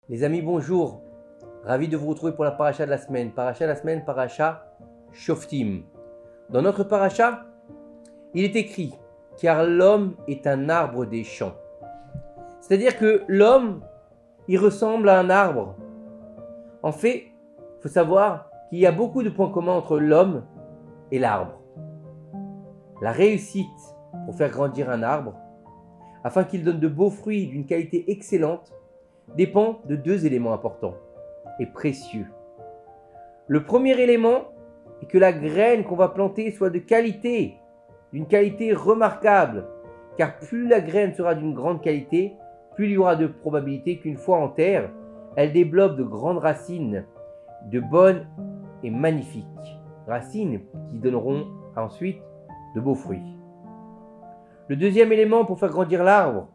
Les amis, bonjour. Ravi de vous retrouver pour la paracha de la semaine. Paracha Shoftim. Dans notre paracha, il est écrit « Car l'homme est un arbre des champs ». C'est-à-dire que l'homme, il ressemble à un arbre. En fait, il faut savoir qu'il y a beaucoup de points communs entre l'homme et l'arbre. La réussite pour faire grandir un arbre, afin qu'il donne de beaux fruits d'une qualité excellente, dépend de deux éléments importants et précieux. Le premier élément est que la graine qu'on va planter soit de qualité, d'une qualité remarquable, car plus la graine sera d'une grande qualité, plus il y aura de probabilité qu'une fois en terre, elle développe de grandes racines, de bonnes et magnifiques racines qui donneront ensuite de beaux fruits. Le deuxième élément pour faire grandir l'arbre,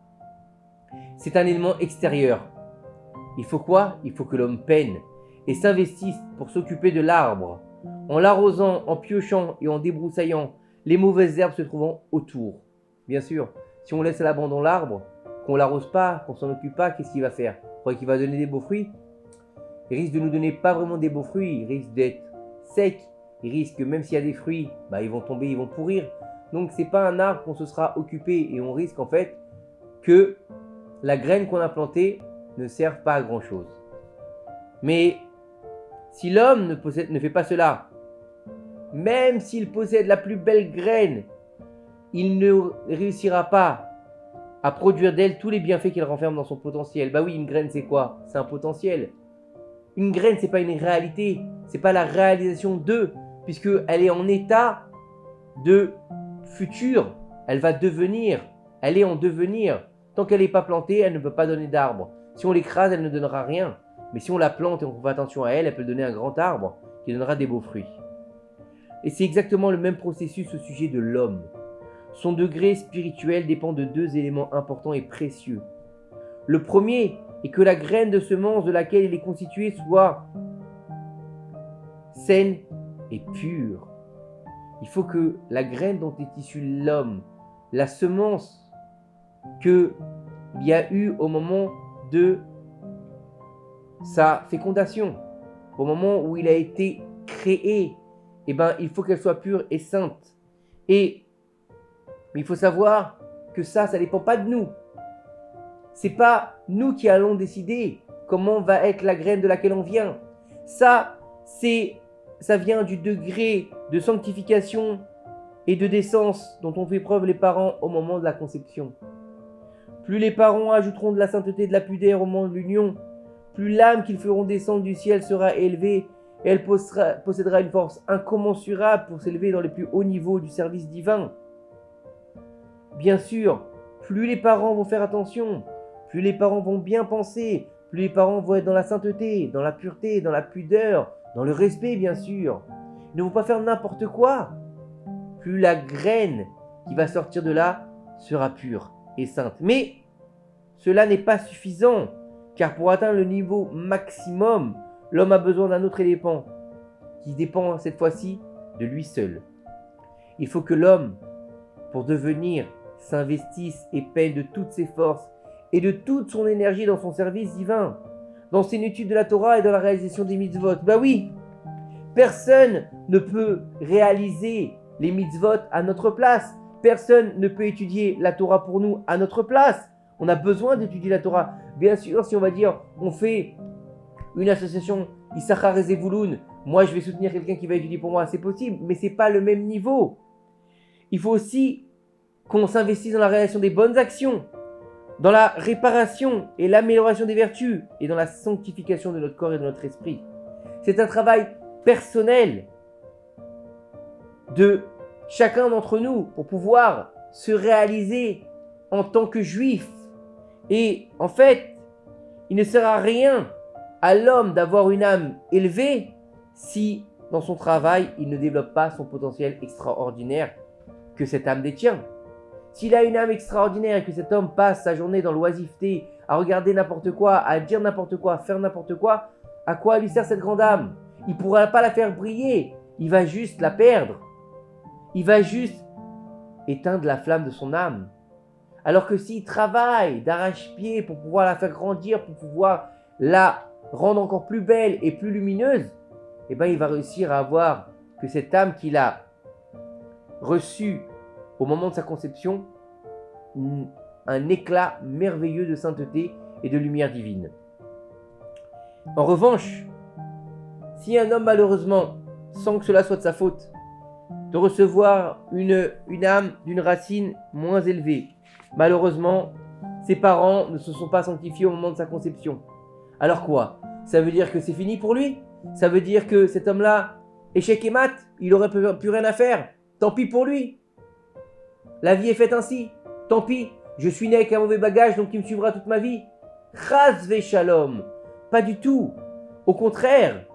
c'est un élément extérieur. Il faut quoi? Il faut que l'homme peine et s'investisse pour s'occuper de l'arbre, en l'arrosant, en piochant et en débroussaillant les mauvaises herbes se trouvant autour. Bien sûr, si on laisse à l'abandon l'arbre, qu'on ne l'arrose pas, qu'on ne s'en occupe pas, qu'est-ce qu'il va faire? Vous croyez qu'il va donner des beaux fruits? Il risque de nous donner pas vraiment des beaux fruits, il risque d'être sec, il risque, même s'il y a des fruits, ils vont tomber, ils vont pourrir. Donc c'est pas un arbre qu'on se sera occupé et on risque en fait que la graine qu'on a plantée ne servent pas à grand chose. Mais si l'homme ne fait pas cela, même s'il possède la plus belle graine, il ne réussira pas à produire d'elle tous les bienfaits qu'elle renferme dans son potentiel. Bah oui, une graine c'est quoi? C'est un potentiel. Une graine c'est pas une réalité, c'est pas la réalisation d'eux, puisque elle est en état de futur, elle va devenir, elle est en devenir. Tant qu'elle n'est pas plantée, elle ne peut pas donner d'arbre. Si on l'écrase, elle ne donnera rien. Mais si on la plante et on fait attention à elle, elle peut donner un grand arbre qui donnera des beaux fruits. Et c'est exactement le même processus au sujet de l'homme. Son degré spirituel dépend de deux éléments importants et précieux. Le premier est que la graine de semence de laquelle il est constitué soit saine et pure. Il faut que la graine dont est issu l'homme, la semence qu'il y a eu au moment de sa fécondation, au moment où il a été créé, il faut qu'elle soit pure et sainte. Et il faut savoir que ça ne dépend pas de nous. C'est pas nous qui allons décider comment va être la graine de laquelle on vient. Ça vient du degré de sanctification et de décence dont ont fait preuve les parents au moment de la conception. Plus les parents ajouteront de la sainteté et de la pudeur au moment de l'union, plus l'âme qu'ils feront descendre du ciel sera élevée et elle possédera une force incommensurable pour s'élever dans les plus hauts niveaux du service divin. Bien sûr, plus les parents vont faire attention, plus les parents vont bien penser, plus les parents vont être dans la sainteté, dans la pureté, dans la pudeur, dans le respect bien sûr. Ils ne vont pas faire n'importe quoi. Plus la graine qui va sortir de là sera pure et sainte. Mais cela n'est pas suffisant, car pour atteindre le niveau maximum, l'homme a besoin d'un autre élément, qui dépend cette fois-ci de lui seul. Il faut que l'homme, pour devenir, s'investisse et peine de toutes ses forces et de toute son énergie dans son service divin, dans son étude de la Torah et dans la réalisation des mitzvot. Oui, personne ne peut réaliser les mitzvot à notre place. Personne ne peut étudier la Torah pour nous à notre place. On a besoin d'étudier la Torah. Bien sûr, si on va dire, on fait une association Issachar et Zevouloun, moi je vais soutenir quelqu'un qui va étudier pour moi, c'est possible, mais c'est pas le même niveau. Il faut aussi qu'on s'investisse dans la réalisation des bonnes actions, dans la réparation et l'amélioration des vertus, et dans la sanctification de notre corps et de notre esprit. C'est un travail personnel de chacun d'entre nous pour pouvoir se réaliser en tant que juif. Et en fait, il ne sert à rien à l'homme d'avoir une âme élevée si dans son travail, il ne développe pas son potentiel extraordinaire que cette âme détient. S'il a une âme extraordinaire et que cet homme passe sa journée dans l'oisiveté, à regarder n'importe quoi, à dire n'importe quoi, à faire n'importe quoi, à quoi lui sert cette grande âme? Il ne pourra pas la faire briller, il va juste la perdre. Il va juste éteindre la flamme de son âme. Alors que s'il travaille d'arrache-pied pour pouvoir la faire grandir, pour pouvoir la rendre encore plus belle et plus lumineuse, eh ben, il va réussir à avoir que cette âme qu'il a reçue au moment de sa conception, un éclat merveilleux de sainteté et de lumière divine. En revanche, si un homme malheureusement, sans que cela soit de sa faute, de recevoir une âme d'une racine moins élevée, malheureusement, ses parents ne se sont pas sanctifiés au moment de sa conception. Alors quoi? Ça veut dire que c'est fini pour lui? Ça veut dire que cet homme-là, échec et mat, il aurait plus rien à faire? Tant pis pour lui. La vie est faite ainsi. Tant pis, je suis né avec un mauvais bagage, donc il me suivra toute ma vie. Chas ve shalom. Pas du tout. Au contraire,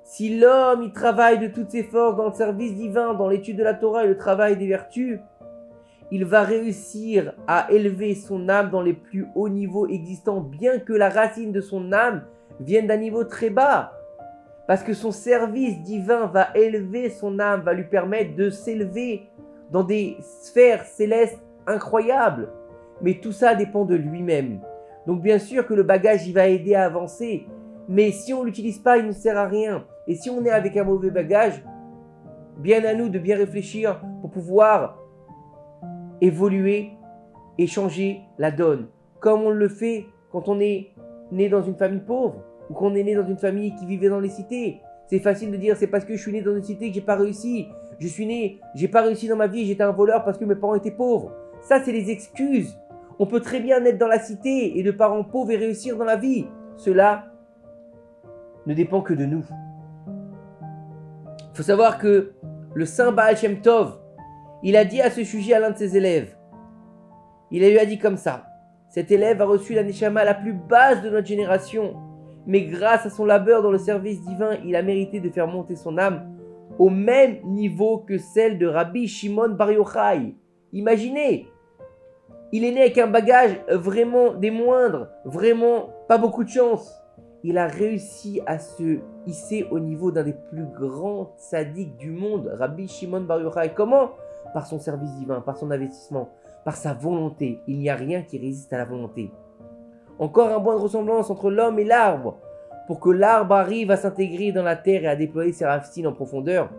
si l'homme il travaille de toutes ses forces dans le service divin, dans l'étude de la Torah et le travail des vertus, il va réussir à élever son âme dans les plus hauts niveaux existants, bien que la racine de son âme vienne d'un niveau très bas. Parce que son service divin va élever son âme, va lui permettre de s'élever dans des sphères célestes incroyables. Mais tout ça dépend de lui-même. Donc bien sûr que le bagage, il va aider à avancer. Mais si on ne l'utilise pas, il ne sert à rien. Et si on est avec un mauvais bagage, bien à nous de bien réfléchir pour pouvoir évoluer et changer la donne. Comme on le fait quand on est né dans une famille pauvre ou qu'on est né dans une famille qui vivait dans les cités. C'est facile de dire c'est parce que je suis né dans une cité que j'ai pas réussi. J'ai pas réussi dans ma vie, j'étais un voleur parce que mes parents étaient pauvres. Ça, c'est les excuses. On peut très bien naître dans la cité et de parents pauvres et réussir dans la vie. Cela ne dépend que de nous. Il faut savoir que le saint Baal Shem Tov, il a dit à ce sujet à l'un de ses élèves. Il lui a dit comme ça. Cet élève a reçu la neshama la plus basse de notre génération. Mais grâce à son labeur dans le service divin, il a mérité de faire monter son âme au même niveau que celle de Rabbi Shimon Bar Yochai. Imaginez, il est né avec un bagage vraiment des moindres, vraiment pas beaucoup de chance. Il a réussi à se hisser au niveau d'un des plus grands tzaddiks du monde, Rabbi Shimon Bar Yochai. Comment? Par son service divin, par son investissement, par sa volonté. Il n'y a rien qui résiste à la volonté. Encore un point de ressemblance entre l'homme et l'arbre. Pour que l'arbre arrive à s'intégrer dans la terre et à déployer ses racines en profondeur,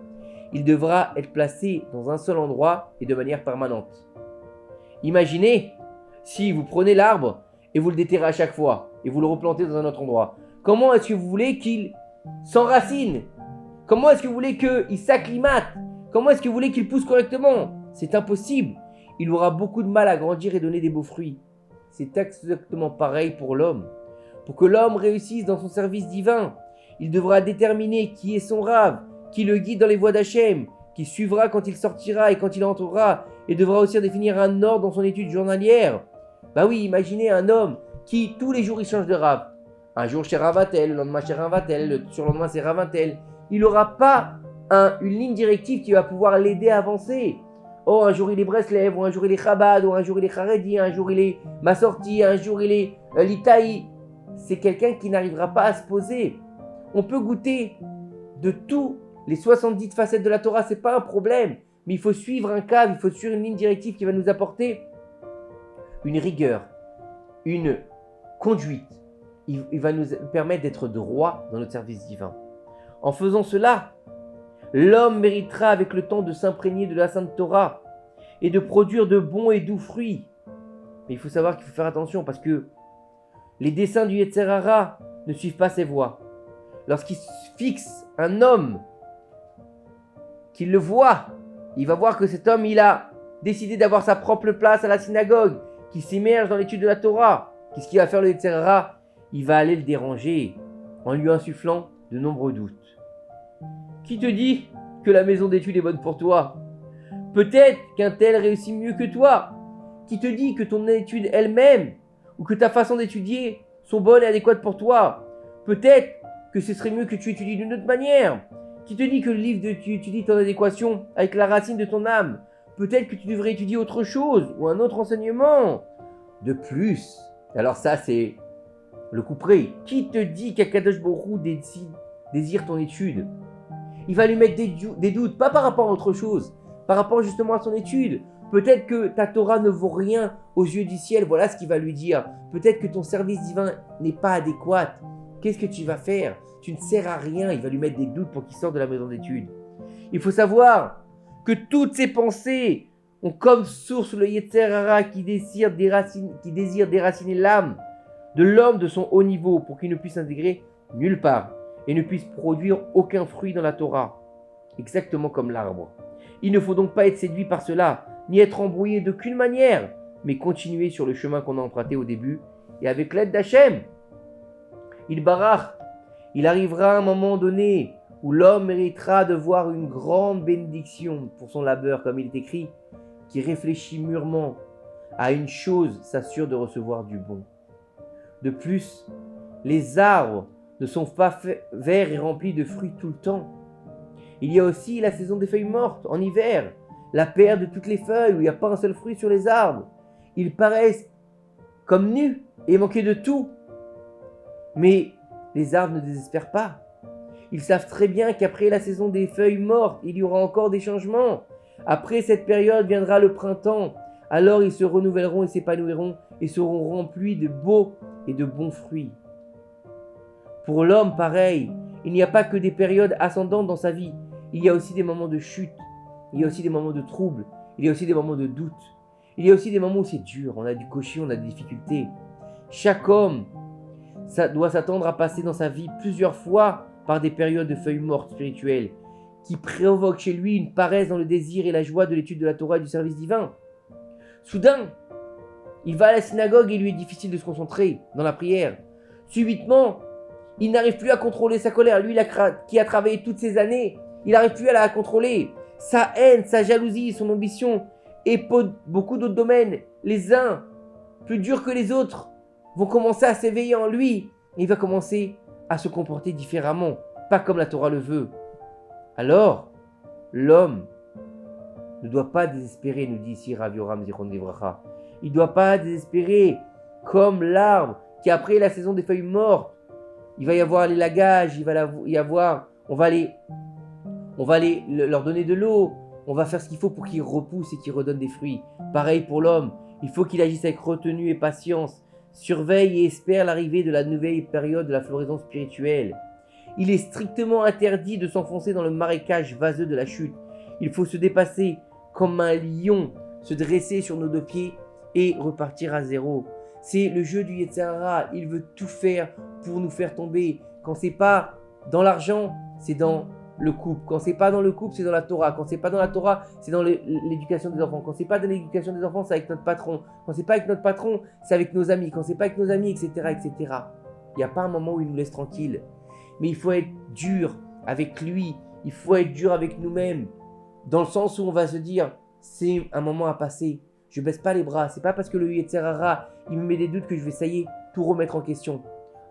il devra être placé dans un seul endroit et de manière permanente. Imaginez si vous prenez l'arbre et vous le déterrez à chaque fois et vous le replantez dans un autre endroit. Comment est-ce que vous voulez qu'il s'enracine? Comment est-ce que vous voulez qu'il s'acclimate? Comment est-ce que vous voulez qu'il pousse correctement? C'est impossible. Il aura beaucoup de mal à grandir et donner des beaux fruits. C'est exactement pareil pour l'homme. Pour que l'homme réussisse dans son service divin, il devra déterminer qui est son rave, qui le guide dans les voies d'Hachem, qui suivra quand il sortira et quand il entrera, et devra aussi définir un ordre dans son étude journalière. Bah oui, imaginez un homme qui tous les jours il change de rave. Un jour chez Ravatel, le lendemain chez Ravatel, le surlendemain c'est Ravatel. Il n'aura pas une ligne directive qui va pouvoir l'aider à avancer. Oh, un jour il est Breslev, ou un jour il est Chabad, ou un jour il est Haredi, un jour il est Massorti, un jour il est Litaï. C'est quelqu'un qui n'arrivera pas à se poser. On peut goûter de tous les 70 facettes de la Torah, c'est pas un problème. Mais il faut suivre un cadre, il faut suivre une ligne directive qui va nous apporter une rigueur, une conduite. Il va nous permettre d'être droit dans notre service divin. En faisant cela, l'homme méritera avec le temps de s'imprégner de la Sainte Torah et de produire de bons et doux fruits. Mais il faut savoir qu'il faut faire attention parce que les desseins du Yetzer Hara ne suivent pas ses voies. Lorsqu'il fixe un homme, qu'il le voit, il va voir que cet homme, il a décidé d'avoir sa propre place à la synagogue, qu'il s'immerge dans l'étude de la Torah. Qu'est-ce qu'il va faire le Yetzer Hara? Il va aller le déranger en lui insufflant de nombreux doutes. Qui te dit que la maison d'études est bonne pour toi? Peut-être qu'un tel réussit mieux que toi. Qui te dit que ton étude elle-même ou que ta façon d'étudier sont bonnes et adéquates pour toi? Peut-être que ce serait mieux que tu étudies d'une autre manière. Qui te dit que le livre que tu étudies est en adéquation avec la racine de ton âme? Peut-être que tu devrais étudier autre chose ou un autre enseignement. De plus, alors ça c'est le coup près. Qui te dit qu'Akadosh Baruch Hu désire ton étude? Il va lui mettre des doutes, pas par rapport à autre chose, par rapport justement à son étude. Peut-être que ta Torah ne vaut rien aux yeux du ciel, voilà ce qu'il va lui dire. Peut-être que ton service divin n'est pas adéquat. qu'est-ce que tu vas faire? Tu ne sers à rien. Il va lui mettre des doutes pour qu'il sorte de la maison d'études. Il faut savoir que toutes ces pensées ont comme source le Yetzer Hara qui désire déraciner l'âme de l'homme de son haut niveau pour qu'il ne puisse s'intégrer nulle part et ne puisse produire aucun fruit dans la Torah, exactement comme l'arbre. Il ne faut donc pas être séduit par cela, ni être embrouillé d'aucune manière, mais continuer sur le chemin qu'on a emprunté au début, et avec l'aide d'Hachem, il arrivera un moment donné où l'homme méritera de voir une grande bénédiction pour son labeur, comme il est écrit, qui réfléchit mûrement à une chose s'assure de recevoir du bon. De plus, les arbres ne sont pas verts et remplis de fruits tout le temps. Il y a aussi la saison des feuilles mortes, en hiver, la perte de toutes les feuilles où il n'y a pas un seul fruit sur les arbres. Ils paraissent comme nus et manqués de tout. Mais les arbres ne désespèrent pas. Ils savent très bien qu'après la saison des feuilles mortes, il y aura encore des changements. Après cette période viendra le printemps. Alors ils se renouvelleront et s'épanouiront et seront remplis de beaux et de bons fruits. Pour l'homme, pareil, il n'y a pas que des périodes ascendantes dans sa vie. Il y a aussi des moments de chute. Il y a aussi des moments de trouble. Il y a aussi des moments de doute. Il y a aussi des moments où c'est dur. On a du cocher, on a des difficultés. Chaque homme doit s'attendre à passer dans sa vie plusieurs fois par des périodes de feuilles mortes spirituelles qui provoquent chez lui une paresse dans le désir et la joie de l'étude de la Torah et du service divin. Soudain, il va à la synagogue et il lui est difficile de se concentrer dans la prière. Subitement, il n'arrive plus à contrôler sa colère. Lui qui a travaillé toutes ces années, il n'arrive plus à la contrôler. Sa haine, sa jalousie, son ambition et beaucoup d'autres domaines, les uns plus durs que les autres, vont commencer à s'éveiller en lui. Et il va commencer à se comporter différemment, pas comme la Torah le veut. Alors, l'homme ne doit pas désespérer, nous dit ici Rav Yoram Zichron Livracha. Il ne doit pas désespérer comme l'arbre qui après la saison des feuilles mortes, il va y avoir les lagages, on va leur donner de l'eau, on va faire ce qu'il faut pour qu'ils repoussent et qu'ils redonnent des fruits. Pareil pour l'homme, il faut qu'il agisse avec retenue et patience, surveille et espère l'arrivée de la nouvelle période de la floraison spirituelle. Il est strictement interdit de s'enfoncer dans le marécage vaseux de la chute. Il faut se dépasser comme un lion, se dresser sur nos deux pieds et repartir à zéro. C'est le jeu du Yetzer Hara. Il veut tout faire pour nous faire tomber. Quand c'est pas dans l'argent, c'est dans le couple. Quand c'est pas dans le couple, c'est dans la Torah. Quand c'est pas dans la Torah, c'est dans l'éducation des enfants. Quand c'est pas dans l'éducation des enfants, c'est avec notre patron. Quand c'est pas avec notre patron, c'est avec nos amis. Quand c'est pas avec nos amis, etc., etc. Il n'y a pas un moment où il nous laisse tranquille. Mais il faut être dur avec lui. Il faut être dur avec nous-mêmes. Dans le sens où on va se dire, c'est un moment à passer. Je baisse pas les bras. C'est pas parce que le Yetzer Hara, il me met des doutes que je vais, ça y est, tout remettre en question.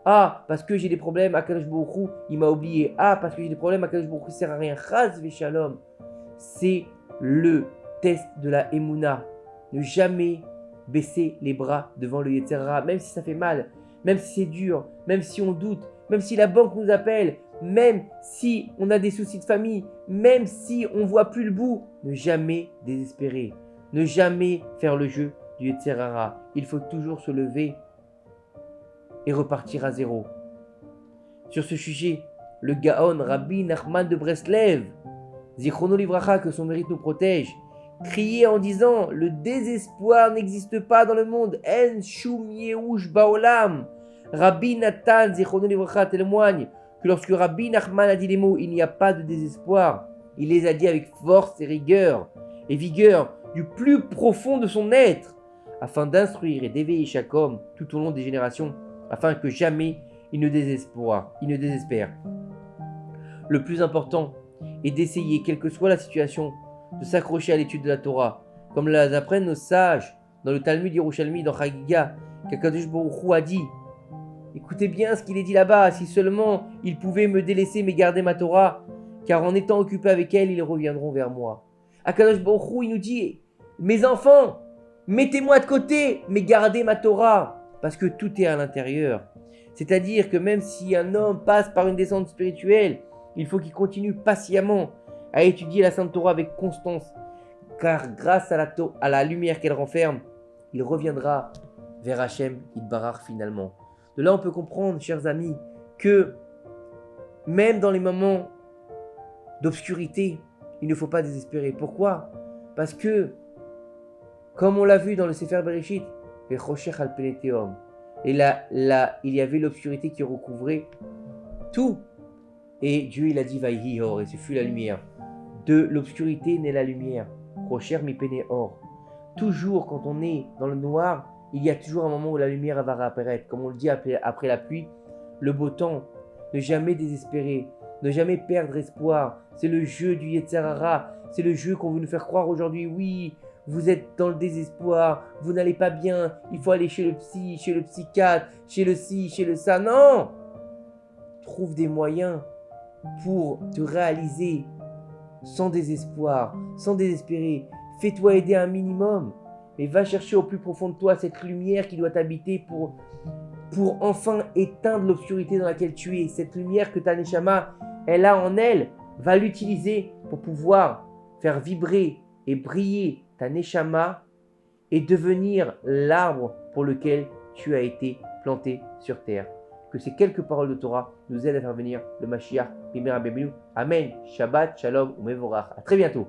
Ah, parce que j'ai des problèmes, Akadosh Baruch Hu, il m'a oublié. Ah, parce que j'ai des problèmes, Akadosh Baruch Hu, sert à rien. Chaz v'shalom. C'est le test de la Emouna. Ne jamais baisser les bras devant le Yetzer Hara, même si ça fait mal, même si c'est dur, même si on doute, même si la banque nous appelle, même si on a des soucis de famille, même si on ne voit plus le bout. Ne jamais désespérer. Ne jamais faire le jeu du Yetzer Hara. Il faut toujours se lever et repartir à zéro. Sur ce sujet, le Gaon Rabbi Nachman de Breslev, Zichrono Livracha, que son mérite nous protège, criait en disant: le désespoir n'existe pas dans le monde. En shum yehush baolam. Rabbi Nathan Zichrono Livracha témoigne que lorsque Rabbi Nachman a dit les mots, il n'y a pas de désespoir, il les a dit avec force et rigueur et vigueur du plus profond de son être, afin d'instruire et d'éveiller chaque homme tout au long des générations, afin que jamais il ne désespère. Le plus important est d'essayer, quelle que soit la situation, de s'accrocher à l'étude de la Torah, comme l'apprennent nos sages dans le Talmud Yerushalmi, dans Chagiga, qu'Akadosh Baruch Hu a dit. Écoutez bien ce qu'il est dit là-bas, si seulement ils pouvaient me délaisser mais garder ma Torah, car en étant occupés avec elle, ils reviendront vers moi. Akadosh Baruch Hu, il nous dit: mes enfants, mettez-moi de côté, mais gardez ma Torah, parce que tout est à l'intérieur. C'est-à-dire que même si un homme passe par une descente spirituelle, il faut qu'il continue patiemment à étudier la Sainte Torah avec constance, car grâce à la lumière qu'elle renferme, il reviendra vers Hachem Yitbarach finalement. De là, on peut comprendre, chers amis, que même dans les moments d'obscurité, il ne faut pas désespérer. Pourquoi? Parce que, comme on l'a vu dans le Sefer Bereshit, et là, il y avait l'obscurité qui recouvrait tout. Et Dieu, il a dit, Vaihi or, et ce fut la lumière. De l'obscurité naît la lumière. Rocher mi pene or. Toujours, quand on est dans le noir, il y a toujours un moment où la lumière va réapparaître. Comme on le dit après la pluie, le beau temps. Ne jamais désespérer, ne jamais perdre espoir. C'est le jeu du Yetzer Hara. C'est le jeu qu'on veut nous faire croire aujourd'hui. Oui, vous êtes dans le désespoir, vous n'allez pas bien, il faut aller chez le psy, chez le psychiatre, chez le ci, chez le ça. Non! Trouve des moyens pour te réaliser sans désespoir, sans désespérer. Fais-toi aider un minimum, mais va chercher au plus profond de toi cette lumière qui doit t'habiter pour enfin éteindre l'obscurité dans laquelle tu es. Cette lumière que ta Neshama, elle a en elle, va l'utiliser pour pouvoir faire vibrer et briller ta Neshama et devenir l'arbre pour lequel tu as été planté sur terre. Que ces quelques paroles de Torah nous aident à faire venir le Mashiach. Amen. Shabbat, Shalom ou Mevorach. À très bientôt.